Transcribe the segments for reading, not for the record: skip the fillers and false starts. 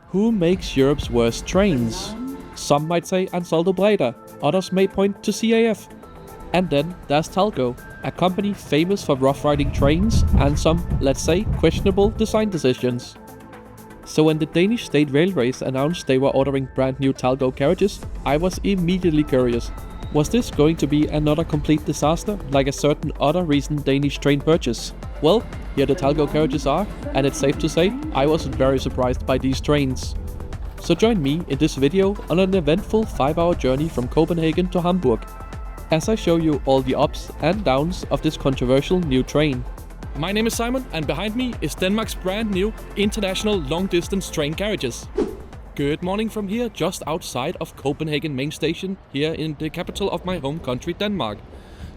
Who makes Europe's worst trains? Some might say Ansaldo Breda, others may point to CAF. And then there's Talgo, a company famous for rough riding trains and some, let's say, questionable design decisions. So when the Danish State Railways announced they were ordering brand new Talgo carriages, I was immediately curious. Was this going to be another complete disaster, like a certain other recent Danish train purchase? Well, here the Talgo carriages are, and it's safe to say, I wasn't very surprised by these trains. So join me in this video on an eventful 5-hour journey from Copenhagen to Hamburg, as I show you all the ups and downs of this controversial new train. My name is Simon, and behind me is Denmark's brand new international long-distance train carriages. Good morning from here, just outside of Copenhagen main station, here in the capital of my home country, Denmark.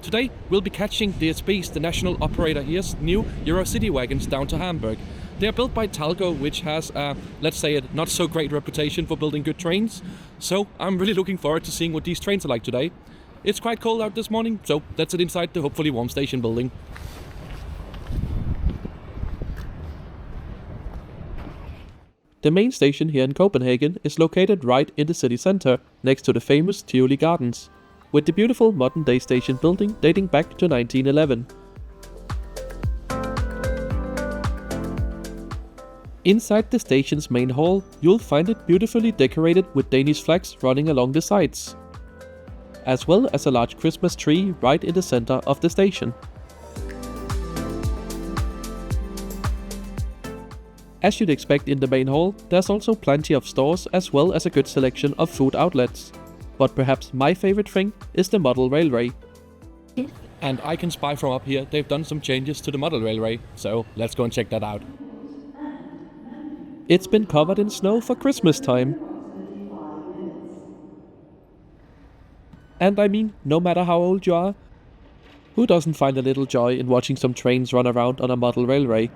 Today we'll be catching DSB's, the national operator here's new Eurocity wagons down to Hamburg. They are built by Talgo, which has a, let's say, a not so great reputation for building good trains. So I'm really looking forward to seeing what these trains are like today. It's quite cold out this morning, so let's sit inside the hopefully warm station building. The main station here in Copenhagen is located right in the city center, next to the famous Tivoli Gardens, with the beautiful modern-day station building dating back to 1911. Inside the station's main hall, you'll find it beautifully decorated with Danish flags running along the sides, as well as a large Christmas tree right in the center of the station. As you'd expect in the main hall, there's also plenty of stores as well as a good selection of food outlets. But perhaps my favorite thing is the model railway. And I can spy from up here, they've done some changes to the model railway, so let's go and check that out. It's been covered in snow for Christmas time. And I mean, no matter how old you are, who doesn't find a little joy in watching some trains run around on a model railway?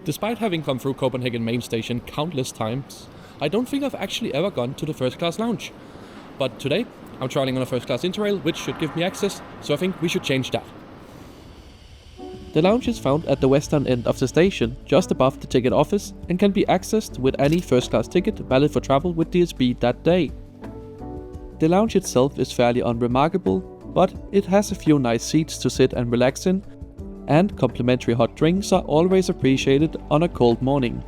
Despite having come through Copenhagen main station countless times, I don't think I've actually ever gone to the first class lounge. But today, I'm traveling on a first class interrail, which should give me access, so I think we should change that. The lounge is found at the western end of the station, just above the ticket office, and can be accessed with any first class ticket valid for travel with DSB that day. The lounge itself is fairly unremarkable, but it has a few nice seats to sit and relax in, and complimentary hot drinks are always appreciated on a cold morning.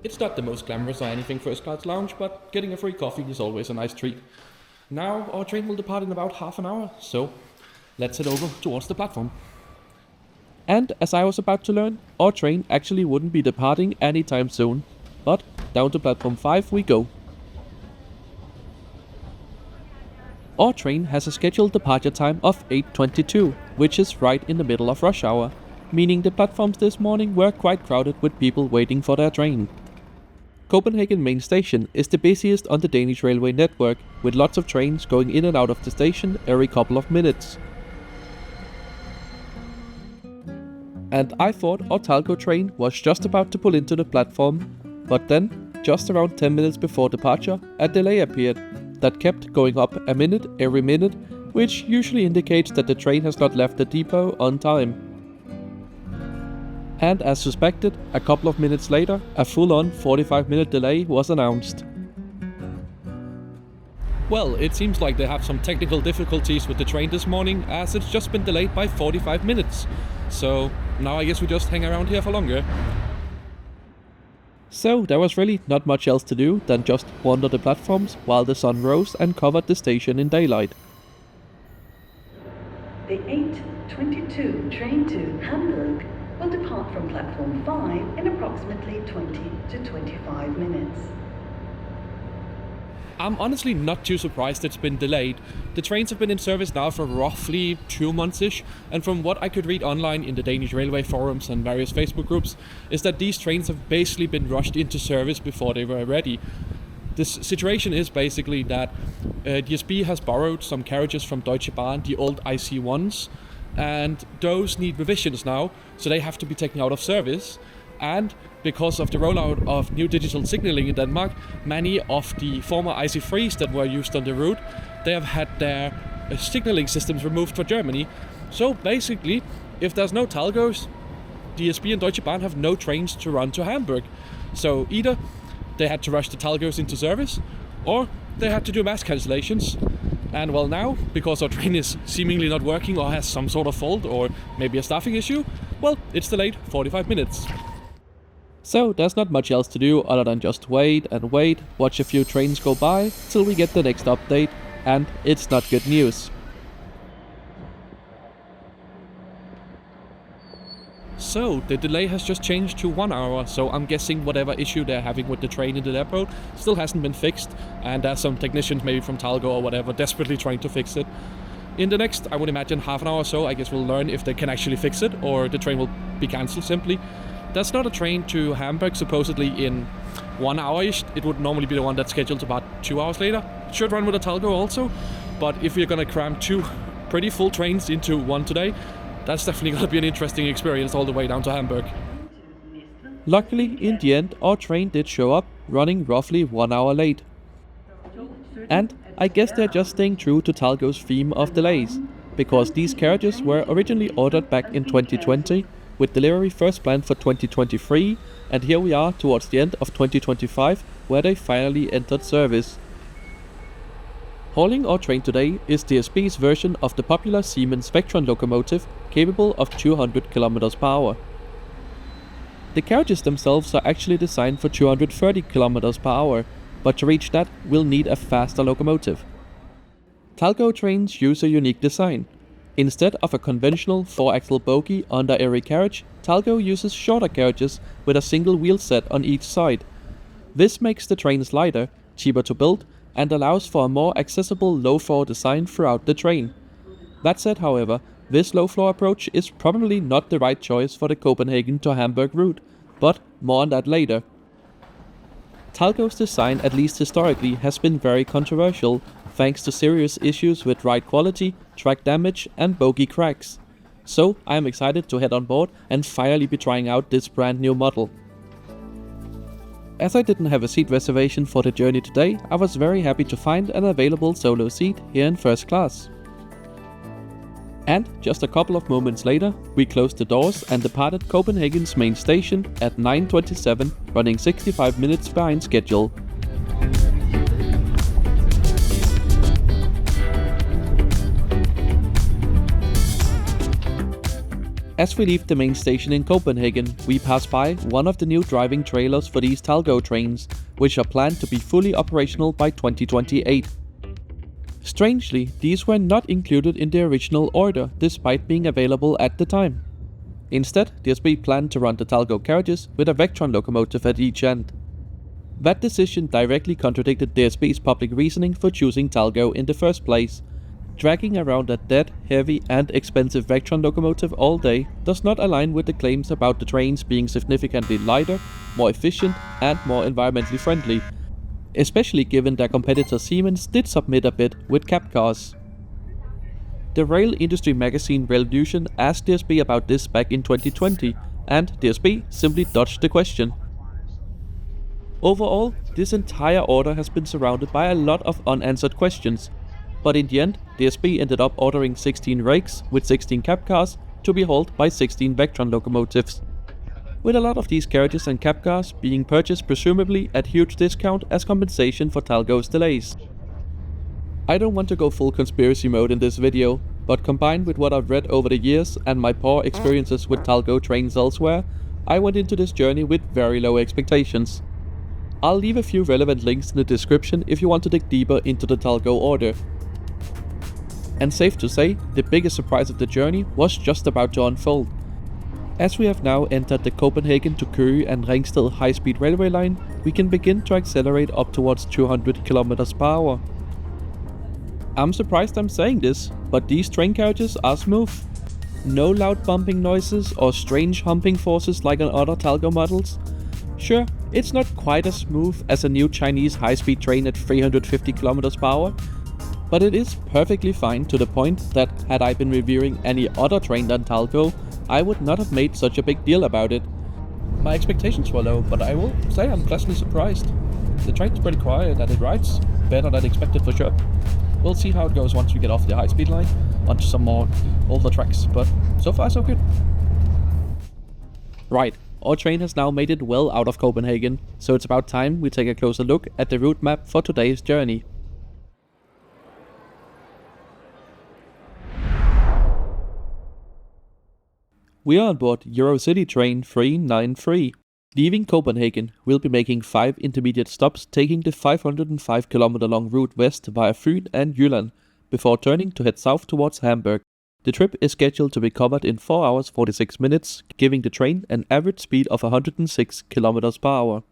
It's not the most glamorous or anything first class lounge, but getting a free coffee is always a nice treat. Now our train will depart in about half an hour, so let's head over towards the platform. And as I was about to learn, our train actually wouldn't be departing anytime soon, but down to platform 5 we go. Our train has a scheduled departure time of 8:22, which is right in the middle of rush hour, meaning the platforms this morning were quite crowded with people waiting for their train. Copenhagen main station is the busiest on the Danish railway network, with lots of trains going in and out of the station every couple of minutes. And I thought our Talgo train was just about to pull into the platform, but then, just around 10 minutes before departure, a delay appeared that kept going up a minute every minute, which usually indicates that the train has not left the depot on time. And as suspected, a couple of minutes later, a full-on 45-minute delay was announced. Well, it seems like they have some technical difficulties with the train this morning, as it's just been delayed by 45 minutes. So now I guess we just hang around here for longer. So there was really not much else to do than just wander the platforms while the sun rose and covered the station in daylight. The 8:22 train to Hamburg will depart from platform 5 in approximately 20 to 25 minutes. I'm honestly not too surprised it's been delayed. The trains have been in service now for roughly 2 months-ish, and from what I could read online in the Danish railway forums and various Facebook groups, is that these trains have basically been rushed into service before they were ready. This situation is basically that DSB has borrowed some carriages from Deutsche Bahn, the old IC1s, and those need revisions now, so they have to be taken out of service. and because of the rollout of new digital signaling in Denmark, many of the former IC3s that were used on the route, they have had their signaling systems removed for Germany. So basically, if there's no Talgos, DSB and Deutsche Bahn have no trains to run to Hamburg. So either they had to rush the Talgos into service, or they had to do mass cancellations. And well, now, because our train is seemingly not working or has some sort of fault or maybe a staffing issue, well, it's delayed 45 minutes. So there's not much else to do other than just wait and wait, watch a few trains go by till we get the next update, and it's not good news. So the delay has just changed to 1 hour, so I'm guessing whatever issue they're having with the train in the depot still hasn't been fixed, and there's some technicians maybe from Talgo or whatever desperately trying to fix it. In the next, I would imagine, half an hour or so, I guess we'll learn if they can actually fix it or the train will be cancelled simply. There's not a train to Hamburg supposedly in 1 hour-ish. It would normally be the one that's scheduled about 2 hours later. It should run with a Talgo also, but if we're gonna cram 2 pretty full trains into one today, that's definitely gonna be an interesting experience all the way down to Hamburg. Luckily, in the end, our train did show up, running roughly 1 hour late. And I guess they're just staying true to Talgo's theme of delays, because these carriages were originally ordered back in 2020, with delivery first planned for 2023, and here we are towards the end of 2025, where they finally entered service. Hauling our train today is DSB's version of the popular Siemens Vectron locomotive, capable of 200 km per hour. The carriages themselves are actually designed for 230 km per hour, but to reach that we'll need a faster locomotive. Talgo trains use a unique design. Instead of a conventional 4-axle bogie under every carriage, Talgo uses shorter carriages with a single wheel set on each side. This makes the trains lighter, cheaper to build, and allows for a more accessible low-floor design throughout the train. That said, however, this low-floor approach is probably not the right choice for the Copenhagen to Hamburg route, but more on that later. Talgo's design, at least historically, has been very controversial, thanks to serious issues with ride quality, track damage and bogie cracks. So I am excited to head on board and finally be trying out this brand new model. As I didn't have a seat reservation for the journey today, I was very happy to find an available solo seat here in first class. And just a couple of moments later, we closed the doors and departed Copenhagen's main station at 9:27, running 65 minutes behind schedule. As we leave the main station in Copenhagen, we pass by one of the new driving trailers for these Talgo trains, which are planned to be fully operational by 2028. Strangely, these were not included in the original order, despite being available at the time. Instead, DSB planned to run the Talgo carriages with a Vectron locomotive at each end. That decision directly contradicted DSB's public reasoning for choosing Talgo in the first place. Dragging around a dead, heavy and expensive Vectron locomotive all day does not align with the claims about the trains being significantly lighter, more efficient and more environmentally friendly, especially given their competitor Siemens did submit a bid with cab cars. The rail industry magazine Revolution asked DSB about this back in 2020, and DSB simply dodged the question. Overall, this entire order has been surrounded by a lot of unanswered questions, but in the end, DSB ended up ordering 16 rakes with 16 cab cars to be hauled by 16 Vectron locomotives, with a lot of these carriages and cab cars being purchased presumably at huge discount as compensation for Talgo's delays. I don't want to go full conspiracy mode in this video, but combined with what I've read over the years and my poor experiences with Talgo trains elsewhere, I went into this journey with very low expectations. I'll leave a few relevant links in the description if you want to dig deeper into the Talgo order. And safe to say, the biggest surprise of the journey was just about to unfold. As we have now entered the Copenhagen to Køge and Ringsted high-speed railway line, we can begin to accelerate up towards 200 km per hour. I'm surprised I'm saying this, but these train carriages are smooth. No loud bumping noises or strange humping forces like on other Talgo models. Sure, it's not quite as smooth as a new Chinese high-speed train at 350 km per hour, but it is perfectly fine to the point that had I been reviewing any other train than Talgo, I would not have made such a big deal about it. My expectations were low, but I will say I'm pleasantly surprised. The train's pretty quiet and it rides better than expected for sure. We'll see how it goes once we get off the high-speed line onto some more older tracks, but so far so good. Right, our train has now made it well out of Copenhagen, so it's about time we take a closer look at the route map for today's journey. We are on board Eurocity train 393. Leaving Copenhagen, we'll be making 5 intermediate stops taking the 505 km long route west via Funen and Jylland, before turning to head south towards Hamburg. The trip is scheduled to be covered in 4 hours 46 minutes, giving the train an average speed of 106 km per hour.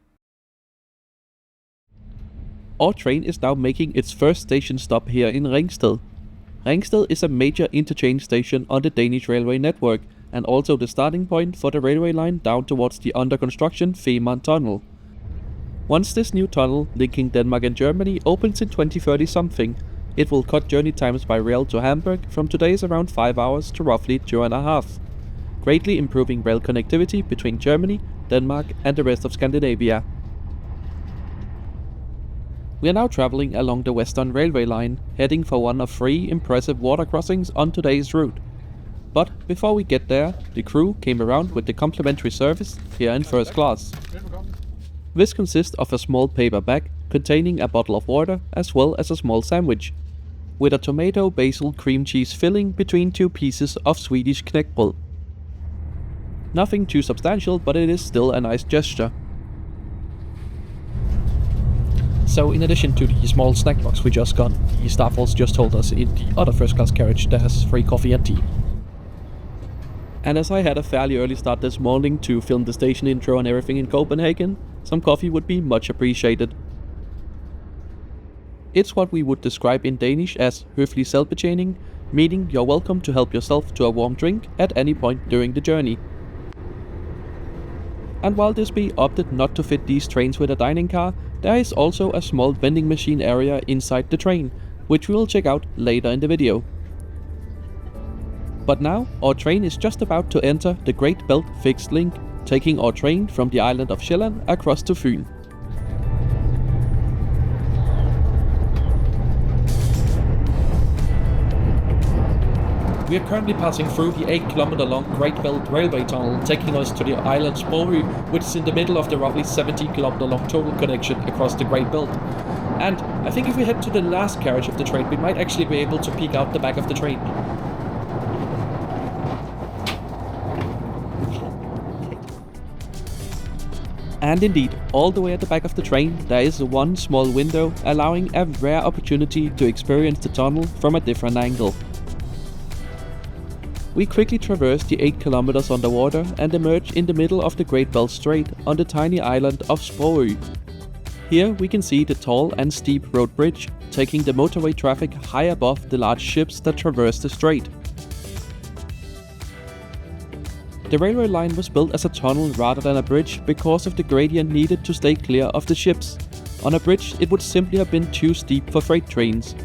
Our train is now making its first station stop here in Ringsted. Ringsted is a major interchange station on the Danish railway network, and also the starting point for the railway line down towards the under construction Fehmarn tunnel. Once this new tunnel linking Denmark and Germany opens in 2030 something, it will cut journey times by rail to Hamburg from today's around 5 hours to roughly 2.5, greatly improving rail connectivity between Germany, Denmark and the rest of Scandinavia. We are now traveling along the Western Railway line, heading for one of 3 impressive water crossings on today's route. But before we get there, the crew came around with the complimentary service here in first class. This consists of a small paper bag containing a bottle of water as well as a small sandwich, with a tomato basil cream cheese filling between 2 pieces of Swedish knäckebröd. Nothing too substantial, but it is still a nice gesture. So in addition to the small snack box we just got, the staff also just told us in the other first class carriage there's free coffee and tea. And as I had a fairly early start this morning to film the station intro and everything in Copenhagen, some coffee would be much appreciated. It's what we would describe in Danish as høflig selvbetjening, meaning you're welcome to help yourself to a warm drink at any point during the journey. And while DSB opted not to fit these trains with a dining car, there is also a small vending machine area inside the train, which we will check out later in the video. But now, our train is just about to enter the Great Belt Fixed Link, taking our train from the island of Sjælland across to Funen. We are currently passing through the 8 km long Great Belt Railway Tunnel, taking us to the island Sprogø, which is in the middle of the roughly 70 km long total connection across the Great Belt. And I think if we head to the last carriage of the train, we might actually be able to peek out the back of the train. And indeed, all the way at the back of the train, there is one small window allowing a rare opportunity to experience the tunnel from a different angle. We quickly traverse the 8 kilometers underwater and emerge in the middle of the Great Belt Strait on the tiny island of Sprogø. Here we can see the tall and steep road bridge, taking the motorway traffic high above the large ships that traverse the strait. The railway line was built as a tunnel rather than a bridge because of the gradient needed to stay clear of the ships. On a bridge it would simply have been too steep for freight trains,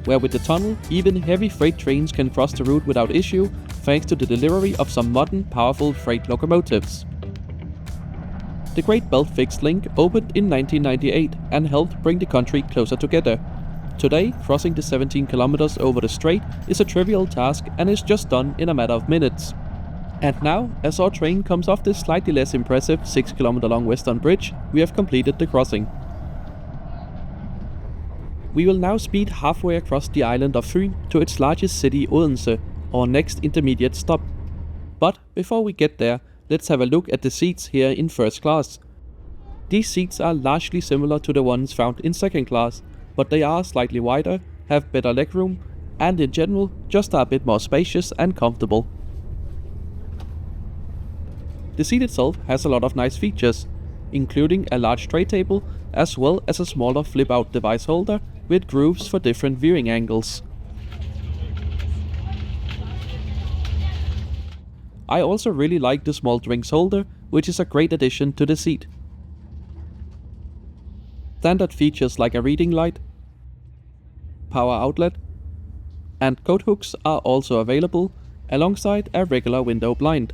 where with the tunnel even heavy freight trains can cross the route without issue thanks to the delivery of some modern powerful freight locomotives. The Great Belt Fixed Link opened in 1998 and helped bring the country closer together. Today, crossing the 17 kilometers over the strait is a trivial task and is just done in a matter of minutes. And now, as our train comes off this slightly less impressive 6 km long western bridge, we have completed the crossing. We will now speed halfway across the island of Fyn to its largest city Odense, our next intermediate stop. But before we get there, let's have a look at the seats here in first class. These seats are largely similar to the ones found in second class, but they are slightly wider, have better legroom, and in general just are a bit more spacious and comfortable. The seat itself has a lot of nice features, including a large tray table as well as a smaller flip-out device holder with grooves for different viewing angles. I also really like the small drinks holder, which is a great addition to the seat. Standard features like a reading light, power outlet, and coat hooks are also available, alongside a regular window blind.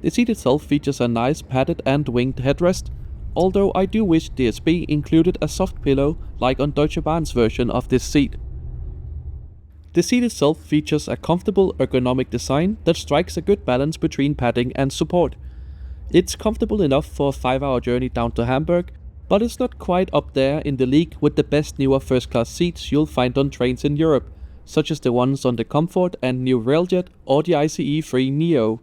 The seat itself features a nice padded and winged headrest, although I do wish DSB included a soft pillow like on Deutsche Bahn's version of this seat. The seat itself features a comfortable ergonomic design that strikes a good balance between padding and support. It's comfortable enough for a 5-hour journey down to Hamburg, but it's not quite up there in the league with the best newer first-class seats you'll find on trains in Europe, such as the ones on the Comfort and new Railjet or the ICE 3 Neo.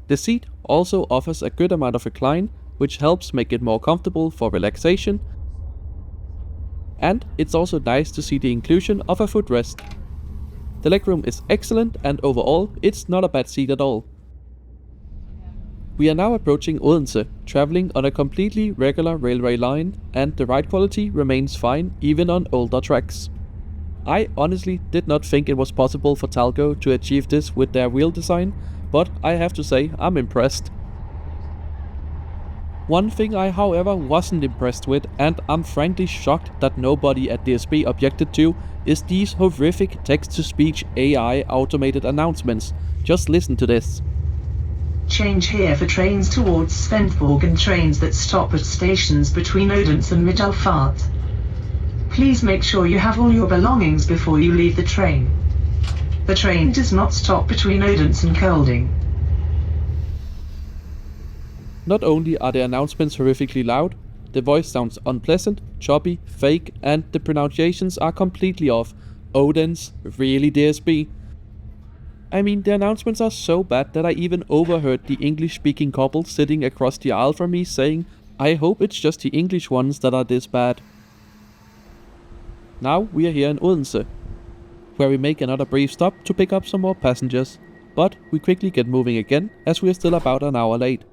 The seat also offers a good amount of recline, which helps make it more comfortable for relaxation, and it's also nice to see the inclusion of a footrest. The legroom is excellent, and overall it's not a bad seat at all. We are now approaching Odense, travelling on a completely regular railway line, and the ride quality remains fine even on older tracks. I honestly did not think it was possible for Talgo to achieve this with their wheel design, but I have to say I'm impressed. One thing I however wasn't impressed with, and I'm frankly shocked that nobody at DSB objected to, is these horrific text-to-speech AI automated announcements. Just listen to this. Change here for trains towards Svendborg and trains that stop at stations between Odense and Middelfart. Please make sure you have all your belongings before you leave the train. The train does not stop between Odense and Kolding. Not only are the announcements horrifically loud, the voice sounds unpleasant, choppy, fake, and the pronunciations are completely off. Odense, really DSB? I mean, the announcements are so bad that I even overheard the English-speaking couple sitting across the aisle from me saying, I hope it's just the English ones that are this bad. Now we are here in Odense, where we make another brief stop to pick up some more passengers, but we quickly get moving again as we are still about an hour late.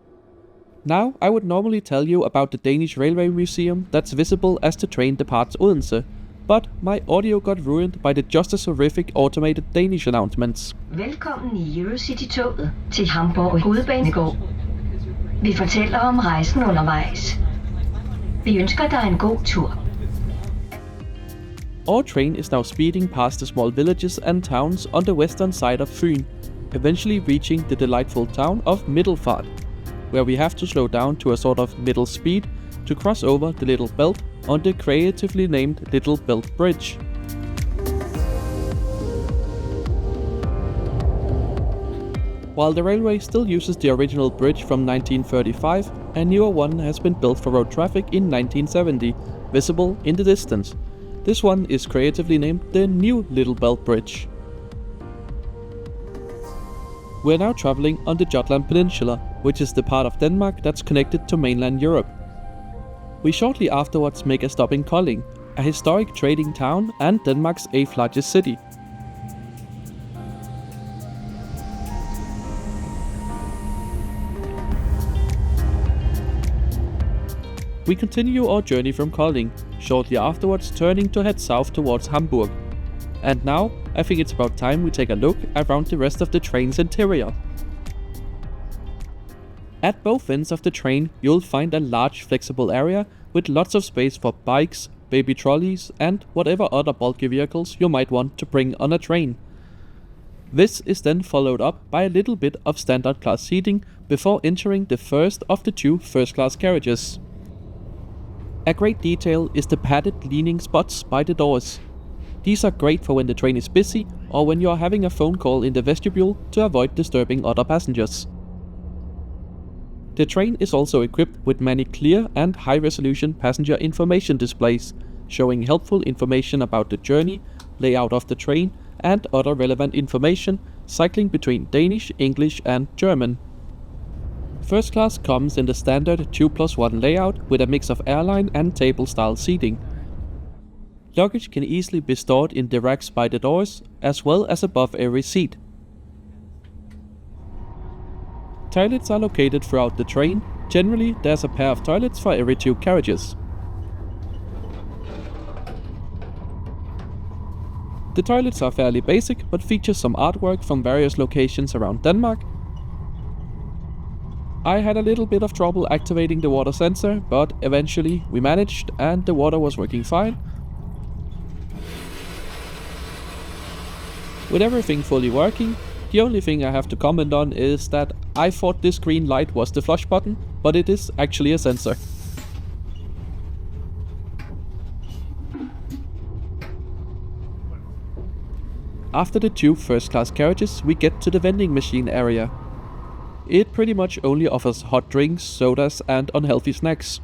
Now I would normally tell you about the Danish Railway Museum that's visible as the train departs Odense, but my audio got ruined by the just as horrific automated Danish announcements. Velkommen i Eurocity-toget til Hamburg Hovedbanegård. Vi fortæller om rejsen undervejs. Vi ønsker dig en god tur. Our train is now speeding past the small villages and towns on the western side of Funen, eventually reaching the delightful town of Middelfart, where we have to slow down to a sort of middle speed to cross over the Little Belt on the creatively named Little Belt Bridge. While the railway still uses the original bridge from 1935, a newer one has been built for road traffic in 1970, visible in the distance. This one is creatively named the New Little Belt Bridge. We're now travelling on the Jutland Peninsula, which is the part of Denmark that's connected to mainland Europe. We shortly afterwards make a stop in Kolding, a historic trading town and Denmark's 8th largest city. We continue our journey from Kolding, shortly afterwards turning to head south towards Hamburg. And now, I think it's about time we take a look around the rest of the train's interior. At both ends of the train, you'll find a large flexible area with lots of space for bikes, baby trolleys, and whatever other bulky vehicles you might want to bring on a train. This is then followed up by a little bit of standard class seating before entering the first of the 2 first-class carriages. A great detail is the padded leaning spots by the doors. These are great for when the train is busy or when you are having a phone call in the vestibule to avoid disturbing other passengers. The train is also equipped with many clear and high-resolution passenger information displays, showing helpful information about the journey, layout of the train, and other relevant information, cycling between Danish, English, and German. First class comes in the standard 2+1 layout with a mix of airline and table-style seating. Luggage can easily be stored in the racks by the doors, as well as above every seat. Toilets are located throughout the train. Generally, there's a pair of toilets for every 2 carriages. The toilets are fairly basic, but feature some artwork from various locations around Denmark. I had a little bit of trouble activating the water sensor, but eventually we managed and the water was working fine. With everything fully working, the only thing I have to comment on is that I thought this green light was the flush button, but it is actually a sensor. After the 2 first-class carriages, we get to the vending machine area. It pretty much only offers hot drinks, sodas and unhealthy snacks.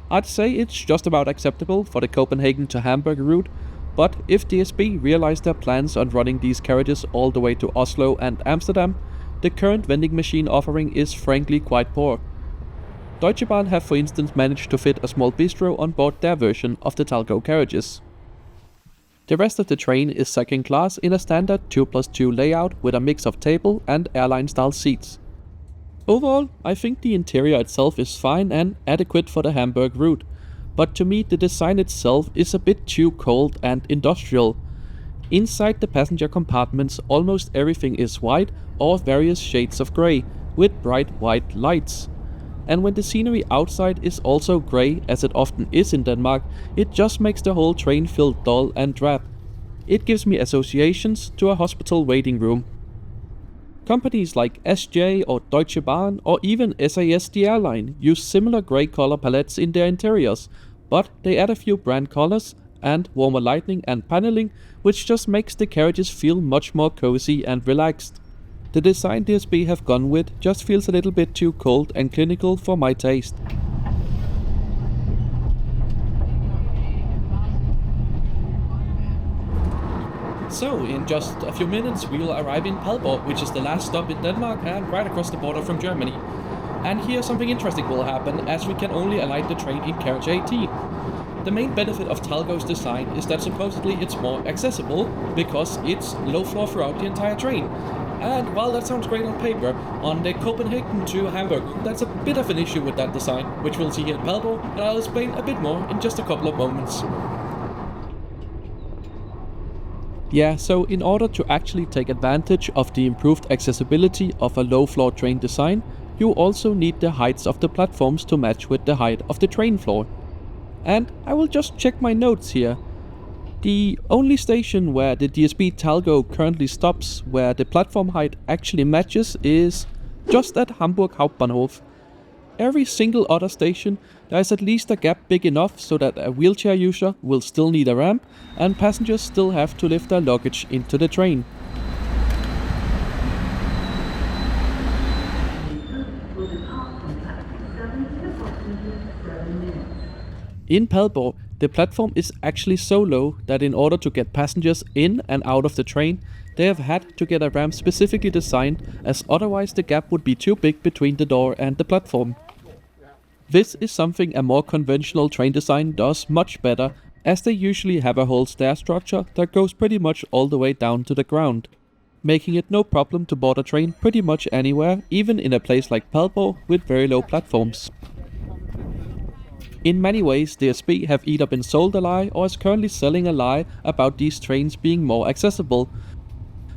I'd say it's just about acceptable for the Copenhagen to Hamburg route, but if DSB realize their plans on running these carriages all the way to Oslo and Amsterdam, the current vending machine offering is frankly quite poor. Deutsche Bahn have for instance managed to fit a small bistro on board their version of the Talgo carriages. The rest of the train is second class in a standard 2+2 layout with a mix of table and airline style seats. Overall, I think the interior itself is fine and adequate for the Hamburg route, but to me the design itself is a bit too cold and industrial. Inside the passenger compartments almost everything is white or various shades of grey, with bright white lights. And when the scenery outside is also grey, as it often is in Denmark, it just makes the whole train feel dull and drab. It gives me associations to a hospital waiting room. Companies like SJ or Deutsche Bahn or even SAS the airline use similar grey color palettes in their interiors, but they add a few brand colors and warmer lighting and paneling, which just makes the carriages feel much more cozy and relaxed. The design DSB have gone with just feels a little bit too cold and clinical for my taste. So, in just a few minutes we will arrive in Padborg, which is the last stop in Denmark and right across the border from Germany. And here something interesting will happen, as we can only alight the train in carriage 18. The main benefit of Talgo's design is that supposedly it's more accessible, because it's low floor throughout the entire train. And while that sounds great on paper, on the Copenhagen to Hamburg, that's a bit of an issue with that design, which we'll see here in Padborg, and I'll explain a bit more in just a couple of moments. Yeah, so in order to actually take advantage of the improved accessibility of a low floor train design, you also need the heights of the platforms to match with the height of the train floor. And I will just check my notes here. The only station where the DSB Talgo currently stops where the platform height actually matches is just at Hamburg Hauptbahnhof. Every single other station there is at least a gap big enough so that a wheelchair user will still need a ramp and passengers still have to lift their luggage into the train. In Padborg, the platform is actually so low that in order to get passengers in and out of the train, they have had to get a ramp specifically designed, as otherwise the gap would be too big between the door and the platform. This is something a more conventional train design does much better, as they usually have a whole stair structure that goes pretty much all the way down to the ground, making it no problem to board a train pretty much anywhere, even in a place like Padborg with very low platforms. In many ways, DSB have either been sold a lie or is currently selling a lie about these trains being more accessible.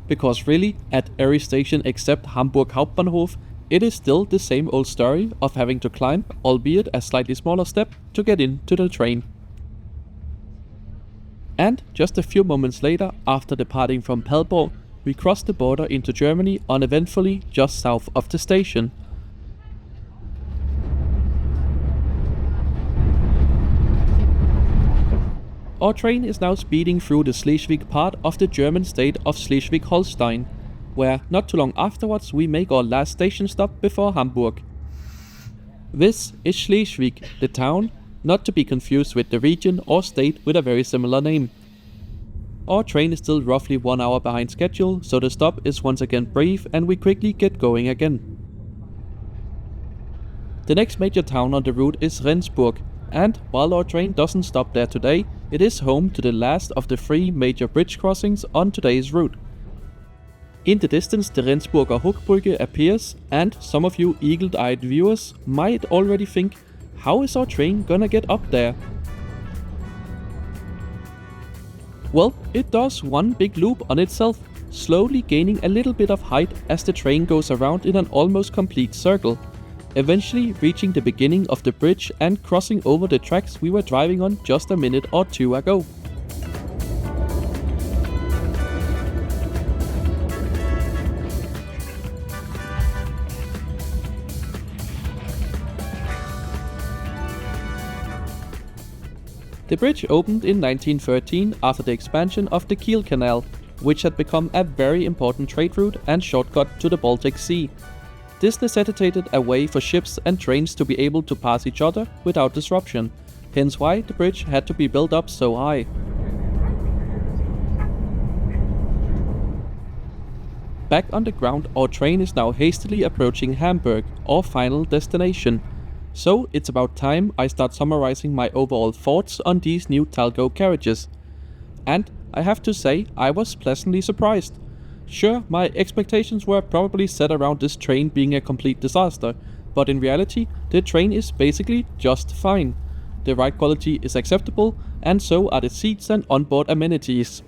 Because really, at every station except Hamburg Hauptbahnhof, it is still the same old story of having to climb, albeit a slightly smaller step, to get into the train. And just a few moments later, after departing from Padborg, we cross the border into Germany uneventfully just south of the station. Our train is now speeding through the Schleswig part of the German state of Schleswig-Holstein, where not too long afterwards we make our last station stop before Hamburg. This is Schleswig, the town, not to be confused with the region or state with a very similar name. Our train is still roughly 1 hour behind schedule, so the stop is once again brief and we quickly get going again. The next major town on the route is Rendsburg, and while our train doesn't stop there today, it is home to the last of the 3 major bridge crossings on today's route. In the distance the Rendsburger Hochbrücke appears, and some of you eagle-eyed viewers might already think, how is our train gonna get up there? Well, it does one big loop on itself, slowly gaining a little bit of height as the train goes around in an almost complete circle, eventually reaching the beginning of the bridge and crossing over the tracks we were driving on just a minute or 2 ago. The bridge opened in 1913 after the expansion of the Kiel Canal, which had become a very important trade route and shortcut to the Baltic Sea. This necessitated a way for ships and trains to be able to pass each other without disruption, hence why the bridge had to be built up so high. Back on the ground, our train is now hastily approaching Hamburg, our final destination. So it's about time I start summarizing my overall thoughts on these new Talgo carriages. And I have to say, I was pleasantly surprised. Sure, my expectations were probably set around this train being a complete disaster, but in reality, the train is basically just fine. The ride quality is acceptable, and so are the seats and onboard amenities.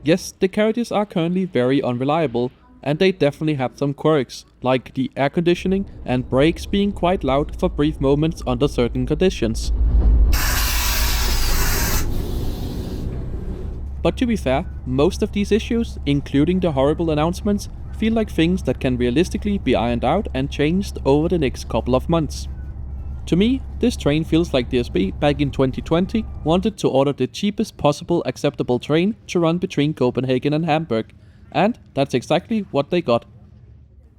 Yes, the carriages are currently very unreliable, and they definitely have some quirks, like the air conditioning and brakes being quite loud for brief moments under certain conditions. But to be fair, most of these issues, including the horrible announcements, feel like things that can realistically be ironed out and changed over the next couple of months. To me, this train feels like DSB back in 2020 wanted to order the cheapest possible acceptable train to run between Copenhagen and Hamburg, and that's exactly what they got.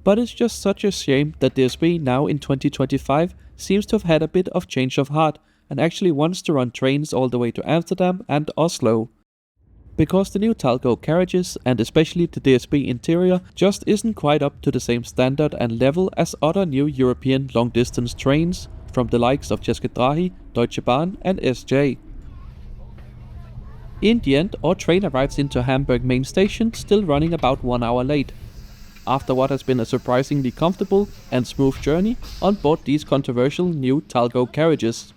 But it's just such a shame that DSB now in 2025 seems to have had a bit of change of heart and actually wants to run trains all the way to Amsterdam and Oslo. Because the new Talgo carriages, and especially the DSB interior, just isn't quite up to the same standard and level as other new European long-distance trains from the likes of České dráhy, Deutsche Bahn and SJ. In the end, our train arrives into Hamburg main station still running about 1 hour late, after what has been a surprisingly comfortable and smooth journey on board these controversial new Talgo carriages.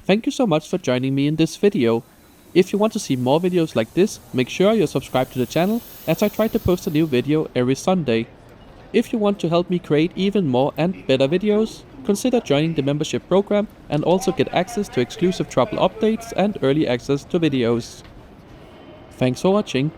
Thank you so much for joining me in this video. If you want to see more videos like this, make sure you're subscribed to the channel, as I try to post a new video every Sunday. If you want to help me create even more and better videos, consider joining the membership program and also get access to exclusive trouble updates and early access to videos. Thanks for watching.